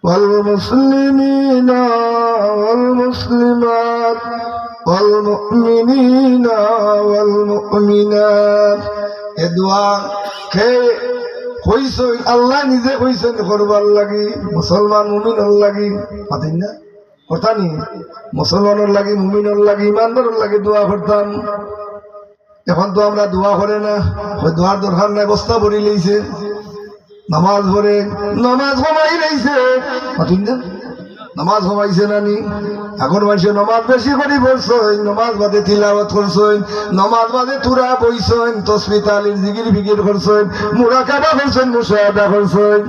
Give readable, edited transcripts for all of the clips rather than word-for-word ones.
والمسلمين والمسلمات والمؤمنين والمؤمنات এ দোয়া কে কইছই আল্লাহ নিজে কইছেন করবার লাগি মুসলমান মুমিনের লাগি পাতেন না কথা নি মুসলমানের লাগি মুমিনের লাগি ইমানদারের লাগি দোয়া করতাম এখন তো আমরা দোয়া করে না ওই দোয়ার দরকার নাই বস্তা ভরি লইছে নামাজ পড়ে নামাজ কমাই লইছে পাতেন না নামাজ কমাইছে নানি এখন মানুষ নমাজ বেশি করে পড়ছই নমাজ বাদে তিলাওয়াত করছই নমাজ বাদে তুরা বইছই তসবিহ তাহলিল জিকির ফিকির করছই মুরাকাবা করছই মুশাহাদা করছই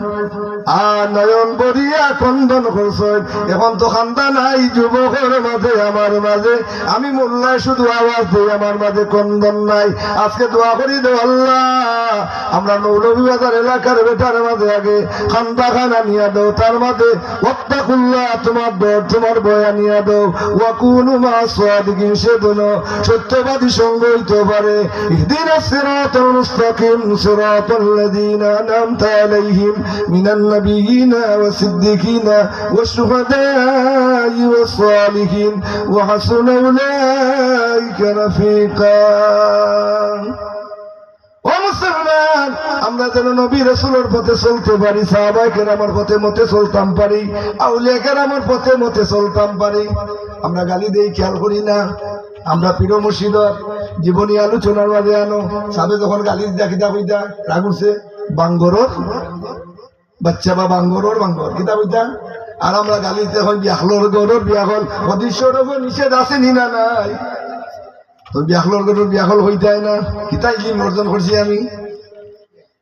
আর নয়ন বরিয়া কন্দন করছই এখন তো খান্দা নাই যুবকের মাঝে আমার মাঝে আমি মোল্লায় শুধু আওয়াজ দিই আমার মাঝে কন্দন নাই আজকে দোয়া করি দে আল্লাহ আমরা মৌলভীবাজার এলাকার বেটার মাঝে আগে খান্দা খানা নিয়ে দাও তার মাঝে ওয়াত্তাকুল্লাহ তোমার ডর তোমার ভয় নিয়ে দাও ওয়াকুনু মা সাদিকিন সেদিন সত্যবাদী সঙ্গ হইতে পারে ইহদিনাস সিরাতাল মুস্তাকিম সিরাতাল্লাযীনা আন'আমতা আলাইহিম মিনান নাবিয়্যিনা ওয়াস সিদ্দিকিনা ওয়াশ শুহাদাই ওয়াস সালিহিন ওয়া হাসুনা উলাইকা রাফিকা ও মুসলমান আমরা যেন নবী রাসূলের পথে চলতে পারি সাহাবায়ে কেরামের পথে মতে চলতাম পারি আউলিয়া কেরামের পথে মতে চলতাম পারি আমরা গালি দেই খেয়াল করি না আমরা পীর মুর্শিদের জীবনী আলোচনার মাঝে আনো সাবে যখন গালি দেখিতা কইতা রাগুছে বাঙ্গরর বাচ্চা বা বাঙ্গরর বাঙ্গর কিতা কইতা আর আমরা গালি দিতে হয় বিয়াহলর গরর বিয়াহল অদৃশ্যর উপর নিষেধ আছে নি না নাই তো বিয়াহলর গরর বিয়াহল হইতে হয় না কিতা ইলিম অর্জন করছি আমি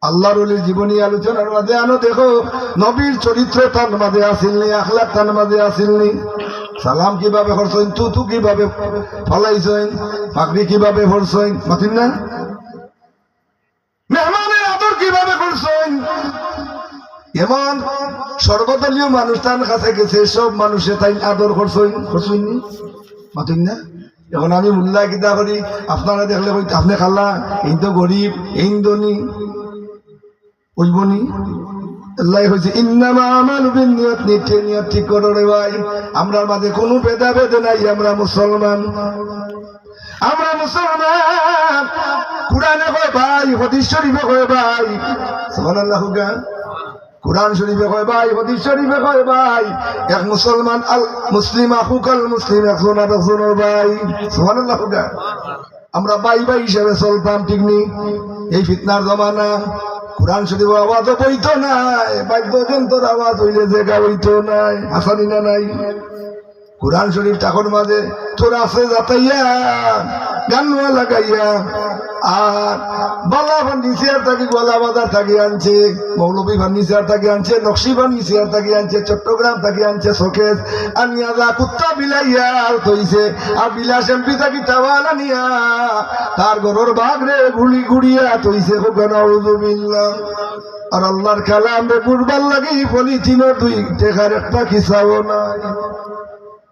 আল্লাহর ওলির জীবনী আলোচনার মাঝে আনো দেখো নবীর চরিত্র তার মাঝে আসিলনি আখলাক তার মাঝে আসিলনি সালাম কিভাবে করছেন তুতু কিভাবে ফলাইছেন পাগড়ি কিভাবে পড়ছেন মাতিন না মেহমানের আদর কিভাবে করছেন এমন সর্বদলীয় মানুষ তার কাছে গেছে সব মানুষে তাই আদর করছেন করছেন মাতিন না এখন আমি মোল্লা কিতা করি আপনারা দেখলে আপনি খাল্লা এই তো গরিব এই ধনী ওইবনি আল্লাহ হইছে ইন্নামা আমালু বিন্নিয়াত নিয়ত ঠিক করো রে ভাই আমরার মাঝে কোনো ভেদাভেদ নাই আমরা মুসলমান কুরআনে কয় ভাই হাদিস শরীফে কয় ভাই সুবহানাল্লাহ গান কুরআন শরীফে কয় ভাই হাদিস শরীফে কয় ভাই এক মুসলমান আল মুসলিম আখুকাল মুসলিম একজন আরেকজনের ভাই সুবহানাল্লাহ গান আমরা ভাই ভাই হিসেবে চলতাম ঠিক নি এই ফিতনার জমানা কুরআন শরীফের আওয়াজ বইতো নাই বাদ্যযন্ত্রের আওয়াজ হইলে জায়গা হইতো নাই আসানি না নাই কুরআন শরীফ টাকর মাঝে তোর আছে যাতাইয়া গানওয়া লাগাইয়া আর বালা ফার্নিচার থাকি গলা বাজার থাকি আনছে মৌলভী ফার্নিচার থাকি আনছে নকশি ফার্নিচার থাকি আনছে চট্টগ্রাম থাকি আনছে শোকেস আনিয়া যা কুত্তা বিলাইয়া তৈছে আর বিলাস এমপি থাকি টাওয়ালা নিয়া তার ঘরের বাঘরে গুলি গুড়িয়া তৈছে নাউযুবিল্লাহ আর আল্লাহর কালাম রে বুড়বার লাগি পলিথিনের দুই টেকার একটা খিসাবো নাই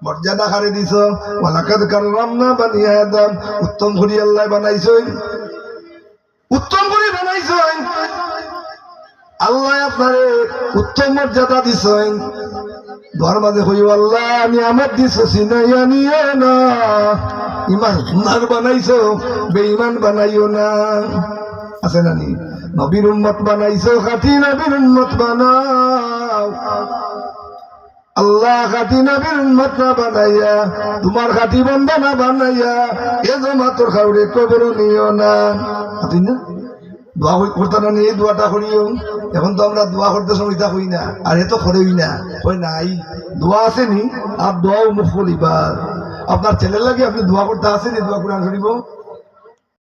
মর্যাদা হারে দিছ ওয়ালাকাদ কাররামনা বানি আদম উত্তম করে আল্লাহ বানাইছেন উত্তম করে বানাইছেন আল্লাহ আপনারে উত্তম মর্যাদা দিছেন দোয়ার মাঝে কইও আল্লাহ আমি আমার দিছো সিনাইয়া নিও না ইমানদার বানাইছো বেঈমান বানাইও না আছে না নি নবীর উম্মত বানাইছো খাঁটি নবীর উম্মত বানাও আল্লাহ খাঁটি নবীর উম্মত না বানাইয়া তোমার খাঁটি বন্ধা না বানাইয়া এ জমা তোর খাউরে কবর নিও না খাঁটি না দোয়া করতে না নিয়ে দোয়াটা করিও এখন তো আমরা দোয়া করতে সময়টা হই না আর এ তো করেই না ওই নাই দোয়া আসেনি আর দোয়াও মুখ বলিবার আপনার ছেলের লাগে আপনি দোয়া করতে আসেনি দোয়া কোরআন শরীফ